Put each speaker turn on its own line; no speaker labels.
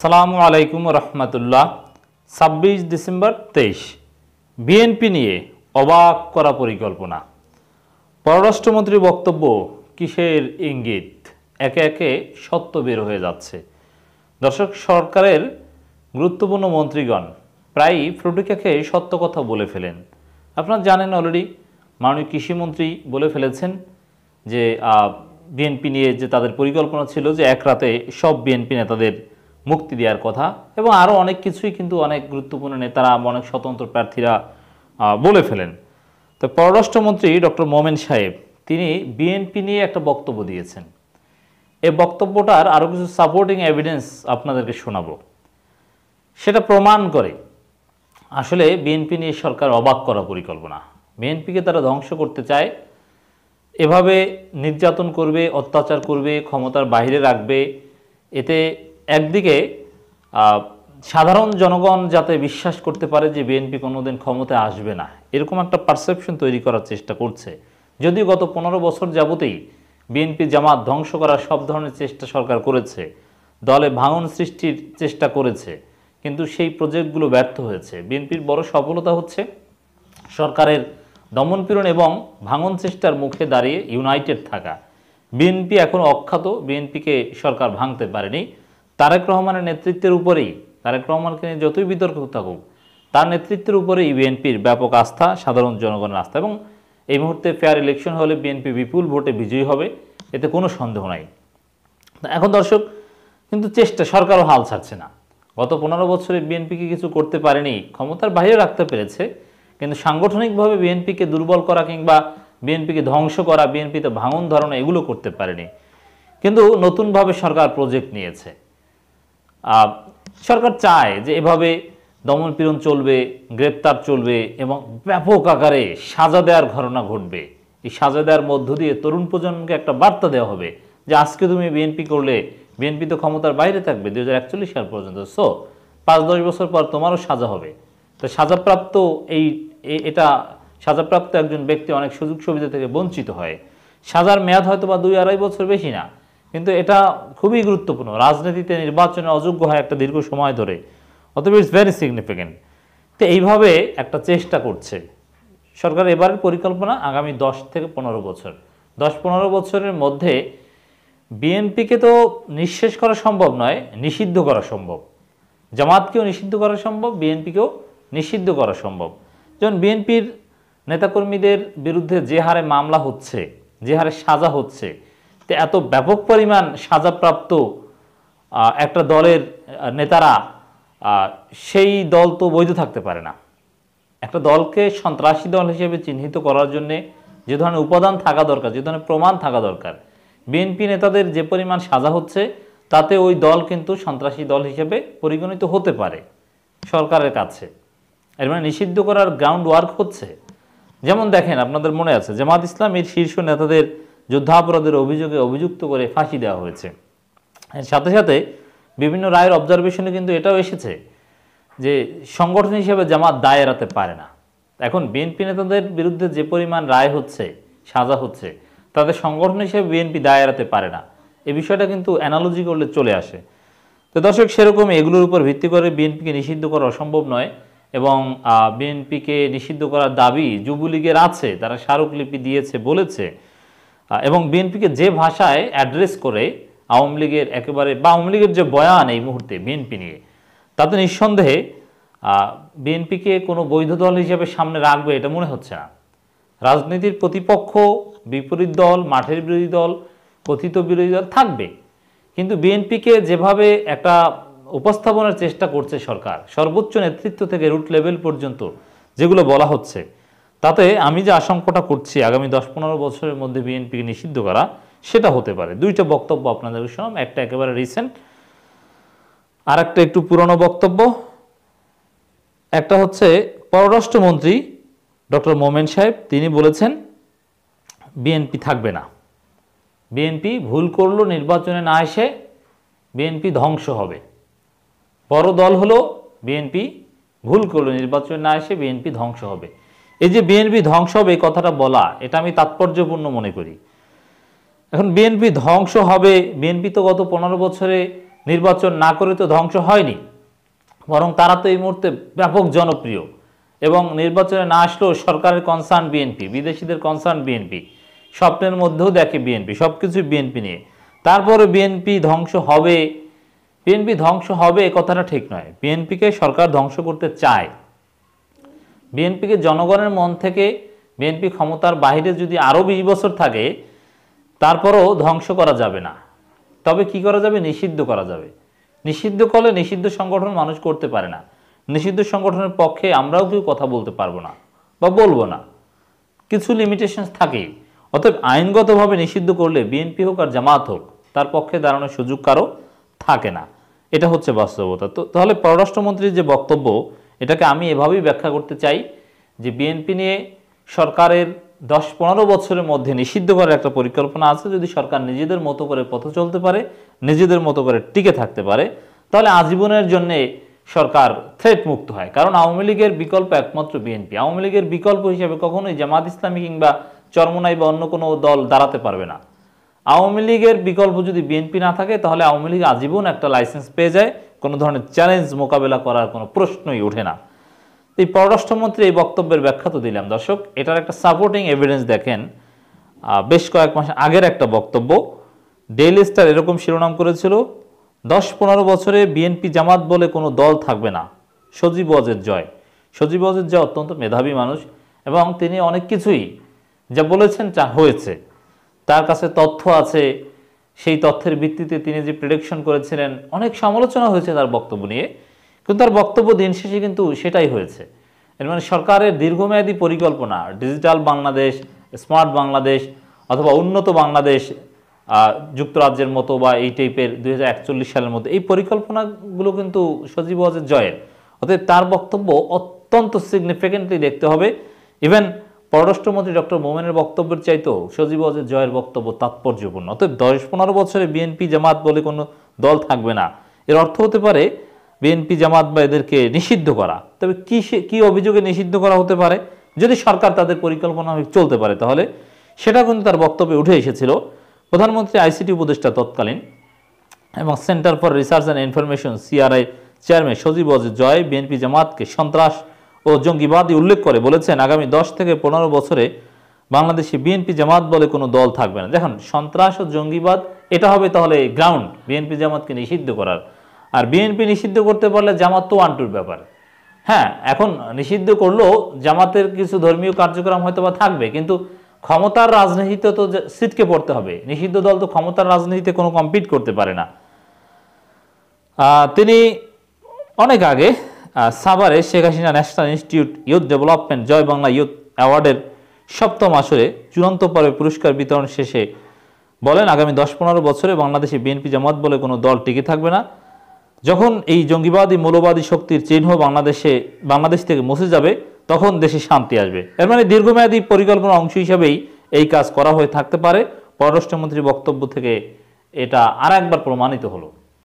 আসসালামু আলাইকুম রহমতুল্লাহ। ২৬ December ২৩ BNP নিয়ে অবাক করা পরিকল্পনা। পররাষ্ট্রমন্ত্রীর বক্তব্য কিসের ইঙ্গিত? একে একে সত্য বের হয়ে যাচ্ছে। দর্শক, সরকারের গুরুত্বপূর্ণ মন্ত্রীগণ প্রায়ই ফ্রুটিকা খেয়ে সত্য কথা বলে ফেলেন। আপনারা জানেন অলরেডি মাননীয় কৃষিমন্ত্রী বলে ফেলেছেন যে বিএনপি নিয়ে যে তাদের পরিকল্পনা ছিল যে এক রাতে সব বিএনপি নেতাদের মুক্তি দেওয়ার কথা, এবং আরও অনেক কিছুই কিন্তু অনেক গুরুত্বপূর্ণ নেতারা, অনেক স্বতন্ত্র প্রার্থীরা বলে ফেলেন। তো পররাষ্ট্রমন্ত্রী ডক্টর মোমেন সাহেব তিনি বিএনপি নিয়ে একটা বক্তব্য দিয়েছেন। এই বক্তব্যটার আরও কিছু সাপোর্টিং এভিডেন্স আপনাদেরকে শোনাবো। সেটা প্রমাণ করে আসলে বিএনপি নিয়ে সরকার অবাক করা পরিকল্পনা। বিএনপিকে তারা ধ্বংস করতে চায়, এভাবে নির্যাতন করবে, অত্যাচার করবে, ক্ষমতার বাইরে রাখবে। এতে একদিকে সাধারণ জনগণ যাতে বিশ্বাস করতে পারে যে বিএনপি কোনোদিন ক্ষমতায় আসবে না, এরকম একটা পারসেপশন তৈরি করার চেষ্টা করছে। যদিও গত ১৫ বছর যাবতেই বিএনপি জামাত ধ্বংস করার সব ধরনের চেষ্টা সরকার করেছে, দলে ভাঙন সৃষ্টির চেষ্টা করেছে, কিন্তু সেই প্রজেক্টগুলো ব্যর্থ হয়েছে। বিএনপির বড় সফলতা হচ্ছে সরকারের দমনপীড়ন এবং ভাঙন চেষ্টার মুখে দাঁড়িয়ে ইউনাইটেড থাকা। বিএনপি এখনও অখ্যাত, বিএনপিকে সরকার ভাঙতে পারেনি। তারেক রহমানের নেতৃত্বের উপরেই, তারেক রহমানকে নিয়ে যতই বিতর্ক থাকুক, তার নেতৃত্বের উপরেই বিএনপির ব্যাপক আস্থা, সাধারণ জনগণের আস্থা, এবং এই মুহূর্তে ফেয়ার ইলেকশন হলে বিএনপি বিপুল ভোটে বিজয়ী হবে, এতে কোনো সন্দেহ নাই। এখন দর্শক, কিন্তু চেষ্টা সরকারও হাল ছাড়ছে না। গত ১৫ বছরে বিএনপিকে কিছু করতে পারেনি, ক্ষমতার বাইরে রাখতে পেরেছে, কিন্তু সাংগঠনিকভাবে বিএনপিকে দুর্বল করা কিংবা বিএনপিকে ধ্বংস করা, বিএনপিতে ভাঙন ধরানো এগুলো করতে পারেনি। কিন্তু নতুনভাবে সরকার প্রজেক্ট নিয়েছে। সরকার চায় যে এভাবে দমনপীড়ন চলবে, গ্রেপ্তার চলবে এবং ব্যাপক আকারে সাজা দেওয়ার ঘটনা ঘটবে। এই সাজা দেওয়ার মধ্য দিয়ে তরুণ প্রজন্মকে একটা বার্তা দেওয়া হবে যে আজকে তুমি বিএনপি করলে বিএনপি তো ক্ষমতার বাইরে থাকবে ২০৪১ সাল পর্যন্ত, সো ৫-১০ বছর পর তোমারও সাজা হবে। তো সাজাপ্রাপ্ত এটা সাজাপ্রাপ্ত একজন ব্যক্তি অনেক সুযোগ সুবিধা থেকে বঞ্চিত হয়। সাজার মেয়াদ হয়তো বা ২-২.৫ বছর, বেশি না, কিন্তু এটা খুবই গুরুত্বপূর্ণ। রাজনীতিতে নির্বাচনে অযোগ্য হয় একটা দীর্ঘ সময় ধরে, অতএব ইটস ভেরি সিগনিফিক্যান্ট। তো এইভাবে একটা চেষ্টা করছে সরকার। এবারের পরিকল্পনা আগামী ১০ থেকে ১৫ বছর, ১০-১৫ বছরের মধ্যে বিএনপিকে তো নিঃশেষ করা সম্ভব নয়, নিষিদ্ধ করা সম্ভব। জামাতকেও নিষিদ্ধ করা সম্ভব, বিএনপিকেও নিষিদ্ধ করা সম্ভব। যেমন বিএনপির নেতাকর্মীদের বিরুদ্ধে যে হারে মামলা হচ্ছে, যে হারে সাজা হচ্ছে, তো এত ব্যাপক পরিমাণ সাজাপ্রাপ্ত একটা দলের নেতারা, সেই দল তো বৈধ থাকতে পারে না। একটা দলকে সন্ত্রাসী দল হিসেবে চিহ্নিত করার জন্যে যে ধরনের উপাদান থাকা দরকার, যে ধরনের প্রমাণ থাকা দরকার, বিএনপি নেতাদের যে পরিমাণ সাজা হচ্ছে তাতে ওই দল কিন্তু সন্ত্রাসী দল হিসেবে পরিগণিত হতে পারে সরকারের কাছে। এর মানে নিষিদ্ধ করার গ্রাউন্ড ওয়ার্ক হচ্ছে। যেমন দেখেন, আপনাদের মনে আছে জামাত ইসলামের শীর্ষ নেতাদের যুদ্ধাপরাধের অভিযোগে অভিযুক্ত করে ফাঁসি দেওয়া হয়েছে। এর সাথে সাথে বিভিন্ন রায়ের অবজারভেশনে কিন্তু এটাও এসেছে যে সংগঠন হিসেবে জামাত দায় এড়াতে পারে না। এখন বিএনপি নেতাদের বিরুদ্ধে যে পরিমাণ রায় হচ্ছে, সাজা হচ্ছে, তাদের সংগঠন হিসেবে বিএনপি দায় এড়াতে পারে না। এই বিষয়টা কিন্তু অ্যানালজি করলে চলে আসে। তো দর্শক, সেরকম এগুলোর উপর ভিত্তি করে বিএনপিকে নিষিদ্ধ করা অসম্ভব নয়, এবং বিএনপিকে নিষিদ্ধ করার দাবি যুবলীগের আছে, তারা স্মারকলিপি দিয়েছে, বলেছে। এবং বিএনপিকে যে ভাষায় অ্যাড্রেস করে আওয়ামী লীগের একেবারে, বা আওয়ামী লীগের যে বয়ান এই মুহূর্তে বিএনপি নিয়ে, তাতে নিঃসন্দেহে বিএনপিকে কোনো বৈধ দল হিসেবে সামনে রাখবে এটা মনে হচ্ছে না। রাজনীতির প্রতিপক্ষ, বিপরীত দল, মাঠের বিরোধী দল, কথিত বিরোধী দল থাকবে, কিন্তু বিএনপিকে যেভাবে একটা উপস্থাপনের চেষ্টা করছে সরকার, সর্বোচ্চ নেতৃত্ব থেকে রুট লেভেল পর্যন্ত যেগুলো বলা হচ্ছে, তাতে আমি যে আশঙ্কাটা করছি আগামী ১০-১৫ বছরের মধ্যে বিএনপিকে নিষিদ্ধ করা, সেটা হতে পারে। দুইটা বক্তব্য আপনাদের শোনাম, একটা একেবারে রিসেন্ট, আর একটা একটু পুরনো বক্তব্য। একটা হচ্ছে পররাষ্ট্রমন্ত্রী ডক্টর মোমেন সাহেব, তিনি বলেছেন বিএনপি থাকবে না, বিএনপি ভুল করলো নির্বাচনে না এসে বিএনপি ধ্বংস হবে। বড় দল হলো বিএনপি, ভুল করলো নির্বাচনে না এসে বিএনপি ধ্বংস হবে। এই যে বিএনপি ধ্বংস হবে এই কথাটা বলা, এটা আমি তাৎপর্যপূর্ণ মনে করি। এখন বিএনপি ধ্বংস হবে, বিএনপি তো গত ১৫ বছরে নির্বাচন না করে তো ধ্বংস হয়নি, বরং তারা তো এই মুহূর্তে ব্যাপক জনপ্রিয় এবং নির্বাচনে না আসলেও সরকারের কনসার্ন বিএনপি, বিদেশিদের কনসার্ন বিএনপি, স্বপ্নের মধ্যেও দেখে বিএনপি, সব কিছু বিএনপি নিয়ে। তারপরে বিএনপি ধ্বংস হবে, বিএনপি ধ্বংস হবে এ কথাটা ঠিক নয়। বিএনপিকে সরকার ধ্বংস করতে চায়। বিএনপিকে জনগণের মন থেকে বিএনপি ক্ষমতার বাইরে যদি আরও 20 বছর থাকে তারপরও ধ্বংস করা যাবে না। তবে কি করা যাবে? নিষিদ্ধ করা যাবে। নিষিদ্ধ করলে নিষিদ্ধ সংগঠন মানুষ করতে পারে না। নিষিদ্ধ সংগঠনের পক্ষে আমরাও কেউ কথা বলতে পারবো না বা বলবো না, কিছু লিমিটেশনস থাকেই। অতএব আইনগতভাবে নিষিদ্ধ করলে বিএনপি হোক আর জামাত হোক তার পক্ষে দাঁড়ানোর সুযোগ কারো থাকে না। এটা হচ্ছে বাস্তবতা। তো তাহলে পররাষ্ট্রমন্ত্রীর যে বক্তব্য, এটাকে আমি এভাবেই ব্যাখ্যা করতে চাই যে বিএনপি নিয়ে সরকারের 10-15 বছরের মধ্যে নিষিদ্ধ করার একটা পরিকল্পনা আছে। যদি সরকার নিজেদের মতো করে পথে চলতে পারে, নিজেদের মতো করে টিকে থাকতে পারে, তাহলে আজীবনের জন্যে সরকার থ্রেট মুক্ত হয়। কারণ আওয়ামী লীগের বিকল্প একমাত্র বিএনপি। আওয়ামী লীগের বিকল্প হিসেবে কখনোই জামাত ইসলামী কিংবা চরমোনাই বা অন্য কোনো দল দাঁড়াতে পারবে না। আওয়ামী লীগের বিকল্প যদি বিএনপি না থাকে তাহলে আওয়ামী লীগ আজীবন একটা লাইসেন্স পেয়ে যায়, কোনো ধরনের চ্যালেঞ্জ মোকাবেলা করার কোনো প্রশ্নই ওঠে না। এই পররাষ্ট্রমন্ত্রী এই বক্তব্যের ব্যাখ্যা তো দিলাম দর্শক, এটার একটা সাপোর্টিং এভিডেন্স দেখেন। বেশ কয়েক মাস আগের একটা বক্তব্য, ডেইলি স্টার এরকম শিরোনাম করেছিল, 10-15 বছরে বিএনপি জামাত বলে কোনো দল থাকবে না, সজীব ওয়াজেদ জয়। সজীব ওয়াজেদ জয় অত্যন্ত মেধাবী মানুষ এবং তিনি অনেক কিছুই যা বলেছেন তা হয়েছে। তার কাছে তথ্য আছে, সেই তথ্যের ভিত্তিতে তিনি যে প্রেডিকশন করেছিলেন, অনেক সমালোচনা হয়েছে তার বক্তব্য নিয়ে, কিন্তু তার বক্তব্য দিন শেষে কিন্তু সেটাই হয়েছে। এর মানে সরকারের দীর্ঘমেয়াদী পরিকল্পনা, ডিজিটাল বাংলাদেশ, স্মার্ট বাংলাদেশ অথবা উন্নত বাংলাদেশ যুক্তরাজ্যের মতো বা এই টাইপের 2041 সালের মধ্যে, এই পরিকল্পনাগুলো কিন্তু সজীব ওয়াজেদ জয়ের। অতএব তার বক্তব্য অত্যন্ত সিগনিফিকেন্টলি দেখতে হবে। ইভেন পররাষ্ট্রমন্ত্রী ডক্টর মোমেনের বক্তব্যের চাইতেও সজীব ওয়াজেদ জয়ের বক্তব্য তাৎপর্যপূর্ণ। অতএব 10-15 বছরে বিএনপি জামাত বলে কোনো দল থাকবে না, এর অর্থ হতে পারে বিএনপি জামাত বা এদেরকে নিষিদ্ধ করা। তবে কি অভিযোগে নিষিদ্ধ করা হতে পারে? যদি সরকার তাদের পরিকল্পনা চলতে পারে তাহলে সেটা কিন্তু তার বক্তব্যে উঠে এসেছিল। প্রধানমন্ত্রী আইসিটি উপদেষ্টা তৎকালীন এবং centre for research and information CRI chairman Sajeeb Wazed Joy BNP জামাতকে সন্ত্রাস ও জঙ্গিবাদী উল্লেখ করে বলেছেন, আগামী 10 থেকে 15 বছরে বাংলাদেশে বিএনপি জামাত বলে কোনো দল থাকবে না। দেখুন, সন্ত্রাস ও জঙ্গিবাদ এটা হবে তাহলে গ্রাউন্ড বিএনপি জামাতকে নিষিদ্ধ করার। আর বিএনপি নিষিদ্ধ করতে পারলে জামাত তো ওয়ান টুর ব্যাপার। হ্যাঁ, এখন নিষিদ্ধ করলেও জামাতের কিছু ধর্মীয় কার্যক্রম হয়তো বা থাকবে, কিন্তু ক্ষমতার রাজনীতিতে তো সিটকে পড়তে হবে। নিষিদ্ধ দল তো ক্ষমতার রাজনীতিতে কোনো কম্পিট করতে পারে না। তিনি অনেক আগে সাভারে Sheikh Hasina national institute youth development Joy Bangla youth অ্যাওয়ার্ডের 7ম আসরে চূড়ান্ত পর্বে পুরস্কার বিতরণ শেষে বলেন, আগামী 10-15 বছরে বাংলাদেশে বিএনপি জামাত বলে কোনো দল টিকে থাকবে না। যখন এই জঙ্গিবাদী মৌলবাদী শক্তির চিহ্ন বাংলাদেশ থেকে মুছে যাবে তখন দেশে শান্তি আসবে। এর মানে দীর্ঘমেয়াদী পরিকল্পনার অংশ হিসাবেই এই কাজ করা হয়ে থাকতে পারে। পররাষ্ট্রমন্ত্রীর বক্তব্য থেকে এটা আর একবার প্রমাণিত হলো।